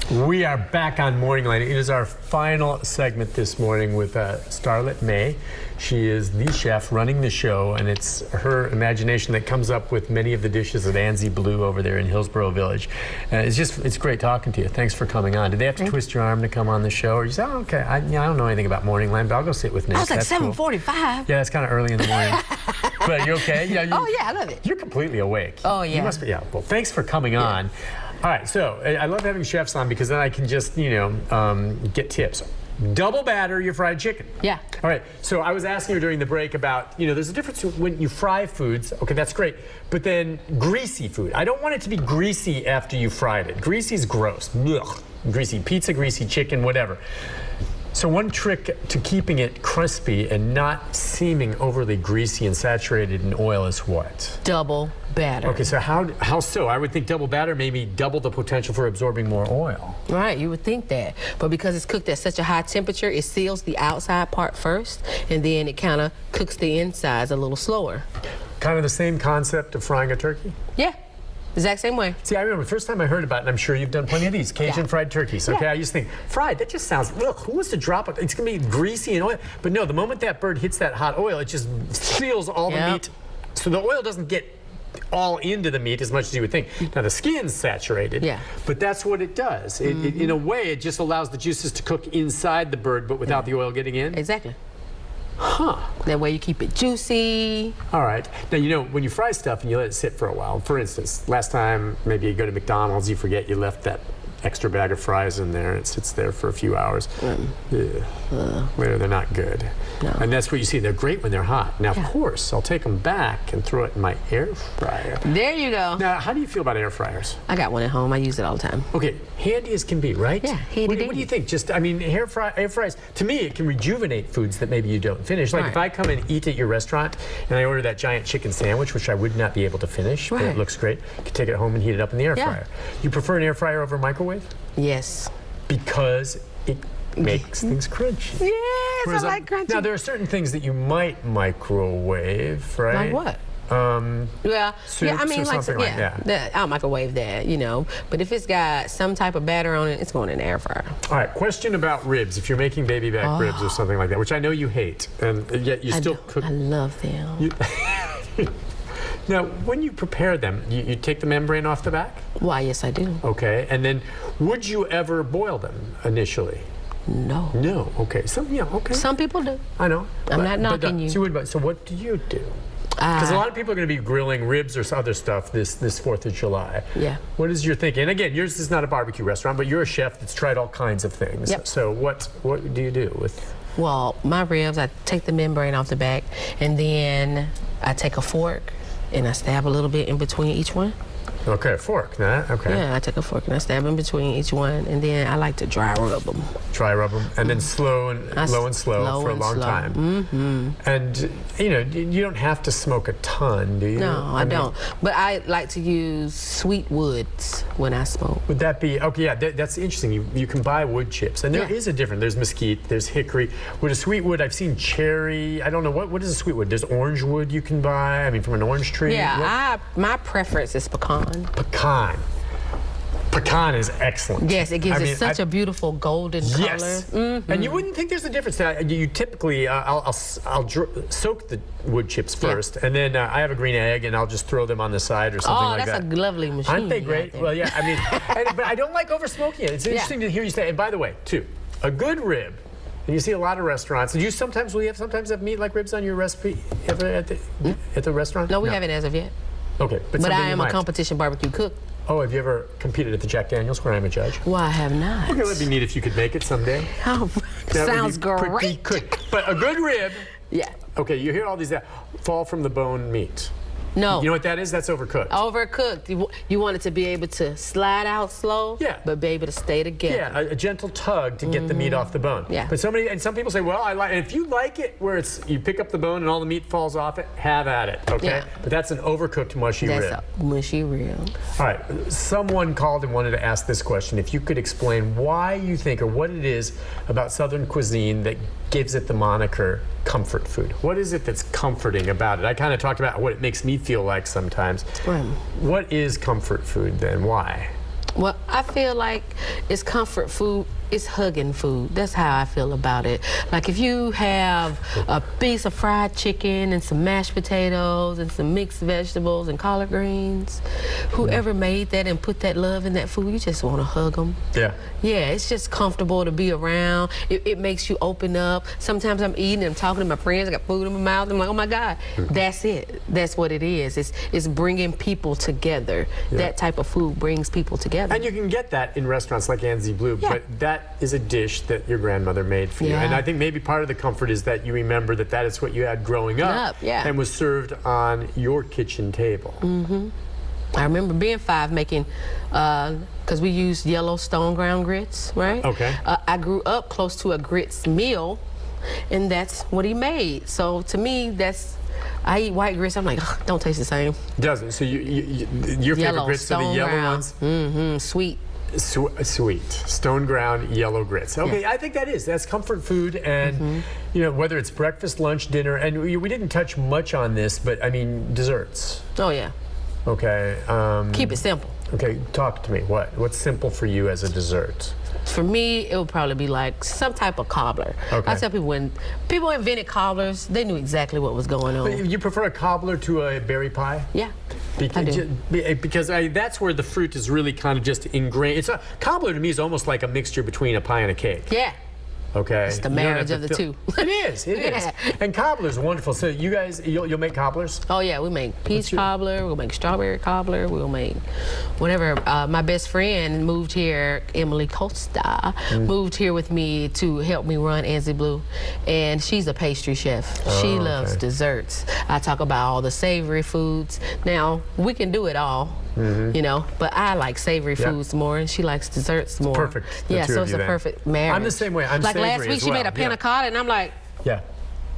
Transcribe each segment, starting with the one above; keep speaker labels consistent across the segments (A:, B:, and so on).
A: We are back on Morning Line. It is our final segment this morning with Starlet May. She is the chef running the show, and it's her imagination that comes up with many of the dishes at Anzie Blue over there in Hillsborough Village. It's great talking to you. Thanks for coming on. Did they have to twist your arm to come on the show? Or you say, oh, okay, I don't know anything about Morning Line, but I'll go sit with Nick.
B: I was like
A: That's
B: 7:45.
A: Cool. Yeah, that's kind of early in the morning. But you okay? Yeah.
B: Oh, yeah, I love it.
A: You're completely awake.
B: Oh, yeah.
A: You must be, yeah. Well, thanks for coming on. All right, so I love having chefs on because then I can just, get tips. Double batter your fried chicken.
B: Yeah.
A: All right, so I was asking you during the break about, there's a difference when you fry foods. Okay, that's great. But then greasy food. I don't want it to be greasy after you fried it. Greasy is gross. Ugh. Greasy pizza, greasy chicken, whatever. So one trick to keeping it crispy and not seeming overly greasy and saturated in oil is what?
B: Double batter.
A: Okay, so how so? I would think double batter maybe double the potential for absorbing more oil.
B: Right, you would think that. But because it's cooked at such a high temperature, it seals the outside part first, and then it kind of cooks the insides a little slower.
A: Kind of the same concept of frying a turkey?
B: Yeah. Exact same way.
A: See, I remember the first time I heard about it, and I'm sure you've done plenty of these, Cajun fried turkeys, okay?
B: Yeah.
A: I used to think, fried, that just sounds, look, who wants to drop it? It's gonna be greasy and oil. But no, the moment that bird hits that hot oil, it just seals all the meat. So the oil doesn't get all into the meat as much as you would think. Now the skin's saturated, but that's what it does. In a way, it just allows the juices to cook inside the bird, but without the oil getting in.
B: Exactly.
A: Huh.
B: That way you keep it juicy.
A: All right. Now, when you fry stuff and you let it sit for a while, for instance, last time maybe you go to McDonald's, you forget you left that extra bag of fries in there. It sits there for a few hours. Where they're not good.
B: No.
A: And that's what you see. They're great when they're hot. Now, of course, I'll take them back and throw it in my air fryer.
B: There you go.
A: Now, how do you feel about air fryers?
B: I got one at home. I use it all the time.
A: Okay, handy as can be, right?
B: Yeah, handy.
A: What do you think? Just, air fries, to me, it can rejuvenate foods that maybe you don't finish. Like if I come and eat at your restaurant and I order that giant chicken sandwich, which I would not be able to finish, but it looks great, you can take it home and heat it up in the air fryer. You prefer an air fryer over a microwave?
B: Yes.
A: Because it makes things crunchy.
B: Yes, I like crunchy.
A: Now, there are certain things that you might microwave, right?
B: Like what?
A: Soups or something like that.
B: I'll microwave that, But if it's got some type of batter on it, it's going in the air fryer.
A: All right, question about ribs. If you're making baby back ribs or something like that, which I know you hate, and yet you still cook.
B: I love them.
A: Now, when you prepare them, you take the membrane off the back?
B: Why, yes, I do.
A: Okay, and then would you ever boil them initially?
B: No.
A: No, okay. Okay.
B: Some people do.
A: I know.
B: I'm not knocking you.
A: So what do you do? Because a lot of people are going to be grilling ribs or other stuff this 4th of July.
B: Yeah.
A: What is your thinking? And again, yours is not a barbecue restaurant, but you're a chef that's tried all kinds of things.
B: Yep.
A: So what do you do with?
B: Well, my ribs, I take the membrane off the back, and then I take a fork and I stab a little bit in between each one.
A: Okay, a fork, okay.
B: Yeah, I take a fork and I stab in between each one, and then I like to dry rub them.
A: Dry rub them, and then low and slow for a long time.
B: Mm-hmm.
A: And, you don't have to smoke a ton, do you?
B: No, I don't. But I like to use sweet woods when I smoke.
A: Would that be, okay, yeah, that's interesting. You can buy wood chips, and there is a difference. There's mesquite, there's hickory. With a sweet wood, I've seen cherry. I don't know, what is a sweet wood? There's orange wood you can buy, from an orange tree.
B: Yeah, my preference is pecan.
A: Pecan is excellent.
B: Yes, it gives it such a beautiful golden color.
A: Yes, and you wouldn't think there's a difference. You typically, I'll soak the wood chips first, and then I have a green egg, and I'll just throw them on the side or something like that.
B: Oh, that's a lovely machine.
A: Aren't they great? Well, yeah, but I don't like over smoking it. It's interesting to hear you say. And by the way, too, a good rib. And you see a lot of restaurants. Do you sometimes have meat like ribs on your recipe at the restaurant?
B: No, we haven't as of yet.
A: Okay,
B: but I am a competition barbecue cook.
A: Oh, have you ever competed at the Jack Daniels where I'm a judge?
B: Well, I have not.
A: Okay, that'd be neat if you could make it someday.
B: Oh, sounds great.
A: But a good rib.
B: Yeah.
A: Okay, you hear all these that fall from the bone meat.
B: No.
A: You know what that is? That's overcooked.
B: Overcooked. You want it to be able to slide out slow, but be able to stay together.
A: Yeah, a gentle tug to get the meat off the bone.
B: Yeah.
A: But some people say, well, and if you like it where you pick up the bone and all the meat falls off it, have at it, okay? Yeah. But that's an overcooked mushy rib.
B: That's a mushy rib.
A: All right, someone called and wanted to ask this question. If you could explain why you think, or what it is about Southern cuisine that gives it the moniker comfort food. What is it that's comforting about it? I kind of talked about what it makes me feel like sometimes. What is comfort food then? Why?
B: Well, I feel like it's comfort food. It's hugging food. That's how I feel about it. Like if you have a piece of fried chicken and some mashed potatoes and some mixed vegetables and collard greens, whoever made that and put that love in that food, you just want to hug them.
A: Yeah.
B: Yeah, it's just comfortable to be around. It makes you open up. Sometimes I'm eating and I'm talking to my friends. I got food in my mouth. I'm like, oh my God, that's it. That's what it is. It's bringing people together.
A: Yeah.
B: That type of food brings people together.
A: And you can get that in restaurants like Anzie Blue,
B: Yeah.
A: but that is a dish that your grandmother made for you.
B: Yeah.
A: And I think maybe part of the comfort is that you remember that that is what you had growing up
B: Yeah.
A: and was served on your kitchen table.
B: I remember being 5 making, because we used yellow stone ground grits, right?
A: Okay.
B: I grew up close to a grits meal, and that's what he made. So to me, I eat white grits. I'm like, ugh, don't taste the same.
A: Doesn't. So your favorite
B: Yellow,
A: grits are the
B: stone
A: yellow
B: ground.
A: ones?
B: Sweet.
A: Sweet, stone ground yellow grits. Okay,
B: Yeah.
A: I think that's comfort food, and you know, whether it's breakfast, lunch, dinner, and we didn't touch much on this, but I mean desserts.
B: Oh yeah.
A: Okay.
B: Keep it simple.
A: Okay, talk to me. What's simple for you as a dessert?
B: For me, it would probably be like some type of cobbler.
A: Okay.
B: I tell people when people invented cobblers, they knew exactly what was going on.
A: You prefer a cobbler to a berry pie?
B: Yeah. I do.
A: Because that's where the fruit is really kind of just ingrained. Cobbler to me is almost like a mixture between a pie and a cake.
B: Yeah.
A: Okay.
B: It's the
A: You don't have
B: marriage
A: to
B: of the two.
A: It is. It is.
B: Yeah.
A: And cobbler's wonderful. So you guys, you'll make cobblers?
B: Oh yeah, we make peach cobbler, we'll make strawberry cobbler, we'll make whatever. My best friend moved here, Emily Costa, moved here with me to help me run Anzie Blue, and she's a pastry chef. She loves desserts. I talk about all the savory foods. Now, we can do it all, you know, but I like savory foods more, and she likes desserts more.
A: Perfect. The
B: Yeah,
A: two
B: so
A: of
B: it's
A: you
B: a
A: then.
B: perfect marriage.
A: I'm the same way. I'm
B: like last
A: savory
B: week,
A: as
B: she made
A: well.
B: a panna cotta, and I'm like,
A: Yeah.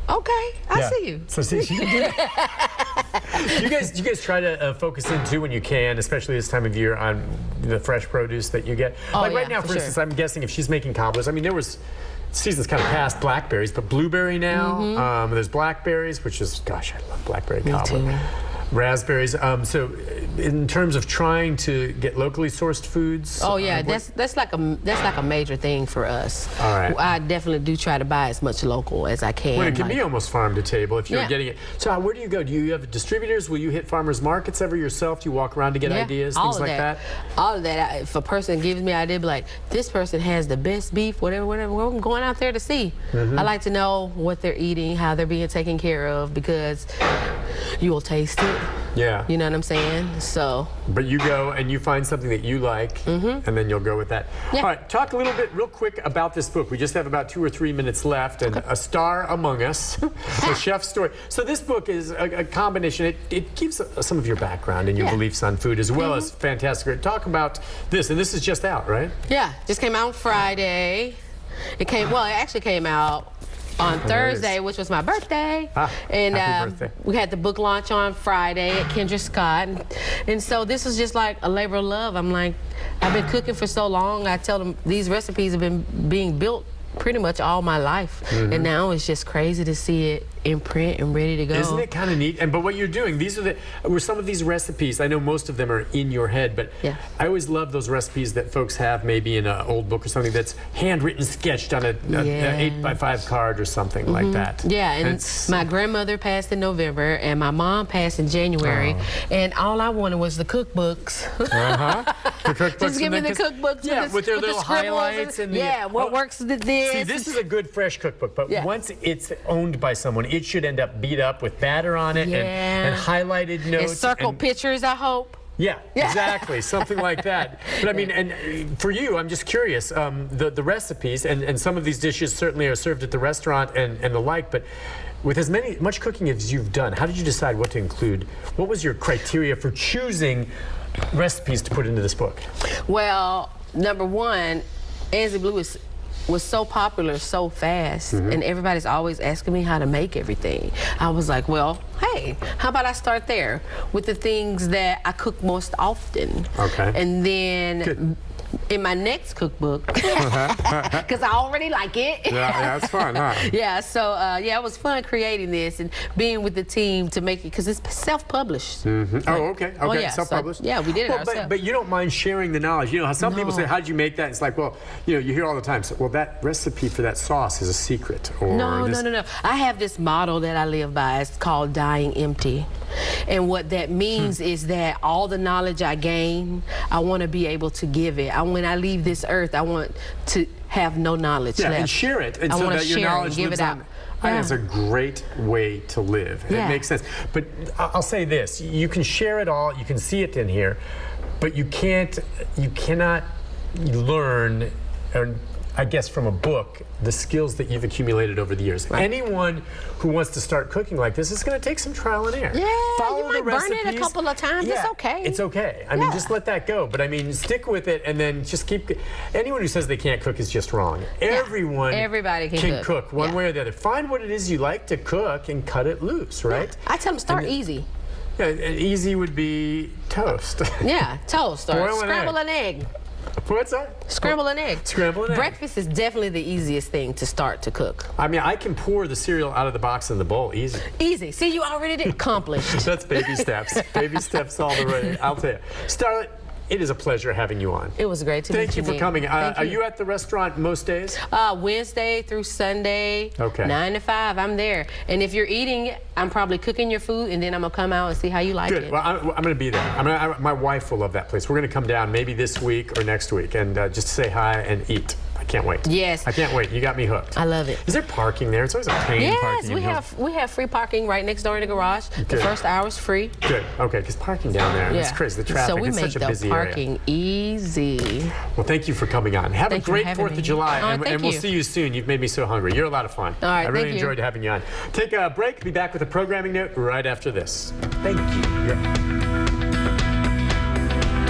B: okay, I see you.
A: So see, you do that. Do you guys try to focus in too when you can, especially this time of year, on the fresh produce that you get?
B: Oh,
A: like right
B: yeah,
A: now, for instance, I'm guessing if she's making cobblers, I mean, season's kind of past blackberries, but blueberry now. There's blackberries, which is, gosh, I love blackberry cobbler.
B: too.
A: Raspberries. So, in terms of trying to get locally sourced foods.
B: Oh yeah, that's like a major thing for us.
A: All right.
B: I definitely do try to buy as much local as I can.
A: Well, it can
B: like-
A: be almost farm to table if you're
B: Yeah.
A: getting it. So where do you go? Do you have distributors? Will you hit farmers markets ever yourself? Do you walk around to get
B: Yeah,
A: ideas,
B: all
A: things
B: of
A: like that?
B: All of that. If a person gives me an idea, be like, this person has the best beef, whatever. Well, I'm going out there to see. I like to know what they're eating, how they're being taken care of, because you will taste it.
A: Yeah.
B: You know what I'm saying? So.
A: But you go and you find something that you like, and then you'll go with that.
B: Yeah.
A: All right, talk a little bit real quick about this book. We just have about 2 or 3 minutes left, and A Star Among Us, a chef's story. So this book is a combination. It gives some of your background and your beliefs on food, as well as fantastic. Talk about this, and this is just out, right?
B: Yeah, just came out on Friday. It actually came out on Thursday, which was my birthday. And
A: happy birthday.
B: we had the book launch on Friday at Kendra Scott. And so this was just like a labor of love. I'm like, I've been cooking for so long. I tell them these recipes have been being built pretty much all my life. And now it's just crazy to see it in print and ready to go.
A: Isn't it kind of neat? But what you're doing, were some of these recipes, I know most of them are in your head, but
B: Yeah.
A: I always love those recipes that folks have maybe in an old book or something that's handwritten, sketched on an 8x5 card or something like that.
B: Yeah, and
A: it's-
B: my grandmother passed in November, and my mom passed in January, and all I wanted was the cookbooks.
A: The cookbooks.
B: Just give me
A: and
B: the
A: then-
B: cookbooks
A: Yeah, with their
B: the
A: little
B: scribbles
A: highlights and
B: what works with this.
A: See, this is a good fresh cookbook, but
B: Yeah.
A: once it's owned by someone, it should end up beat up with batter on it and highlighted notes.
B: and circle
A: and-
B: pictures, I hope.
A: Yeah, exactly, something like that. But I mean, and for you, I'm just curious, the recipes, and some of these dishes certainly are served at the restaurant and the like, but with much cooking as you've done, how did you decide what to include? What was your criteria for choosing recipes to put into this book?
B: Well, number one, Anzie Blue was so popular so fast, and everybody's always asking me how to make everything. I was like, well, hey, how about I start there with the things that I cook most often?
A: Okay.
B: And then
A: Good.
B: in my next cookbook, because I already like it.
A: Yeah, that's fun, huh?
B: Yeah, so yeah, it was fun creating this and being with the team to make it, because it's self-published.
A: Oh, okay.
B: Oh, yeah,
A: Self-published.
B: so, yeah, we did it ourselves.
A: But you don't mind sharing the knowledge. You know how some people say, "How'd you make that?" It's like, well, you know, you hear all the time. So, well, that recipe for that sauce is a secret. Or
B: No. I have this motto that I live by. It's called dying empty. And what that means is that all the knowledge I gain, I want to be able to give it. When I leave this earth, I want to have no knowledge left.
A: And share it, and
B: I
A: so
B: want
A: that
B: to
A: your
B: share
A: knowledge
B: and give
A: lives
B: it
A: on.
B: out.
A: I think it's a great way to live. And it makes sense. But I'll say this: you can share it all, you can see it in here, but you cannot learn, or I guess from a book, the skills that you've accumulated over the years.
B: Right.
A: Anyone who wants to start cooking like this is going to take some trial and error.
B: Yeah,
A: Follow
B: you might
A: the
B: burn it a
A: recipes.
B: couple of times.
A: Yeah,
B: it's okay.
A: It's okay. I mean, just let that go. But I mean, stick with it, and then just keep. Anyone who says they can't cook is just wrong.
B: Everybody can
A: cook one way or the other. Find what it is you like to cook and cut it loose, right?
B: I tell them start easy.
A: Yeah, easy would be toast.
B: Yeah, toast or
A: Boil an
B: scramble an egg.
A: What's that?
B: Scramble an egg.
A: Scramble an egg.
B: Breakfast is definitely the easiest thing to start to cook.
A: I mean, I can pour the cereal out of the box in the bowl easy.
B: Easy. See, you already did. Accomplished.
A: That's baby steps. Baby steps all the way. I'll tell you. Starlet, it is a pleasure having you on.
B: It was great to meet you.
A: Thank you for coming. Are you at the restaurant most days?
B: Wednesday through Sunday,
A: okay.
B: 9 to 5, I'm there. And if you're eating, I'm probably cooking your food, and then I'm going to come out and see how you like it.
A: Good. Well, I'm going to be there. My wife will love that place. We're going to come down maybe this week or next week and just say hi and eat. I can't wait.
B: Yes.
A: I can't wait. You got me hooked.
B: I love it.
A: Is there parking there? It's always a pain parking.
B: Yes, we have free parking right next door in the garage.
A: Good.
B: The first hour is free.
A: Good. Okay, because parking down there, it's crazy. The traffic,
B: so we
A: it's
B: make
A: such a busy area.
B: parking easy.
A: Well, thank you for coming on. Have a great 4th of July, and we'll see you soon. You've made me so hungry. You're a lot of fun.
B: All right,
A: I really enjoyed having you on. Take a break. Be back with a programming note right after this. Thank you.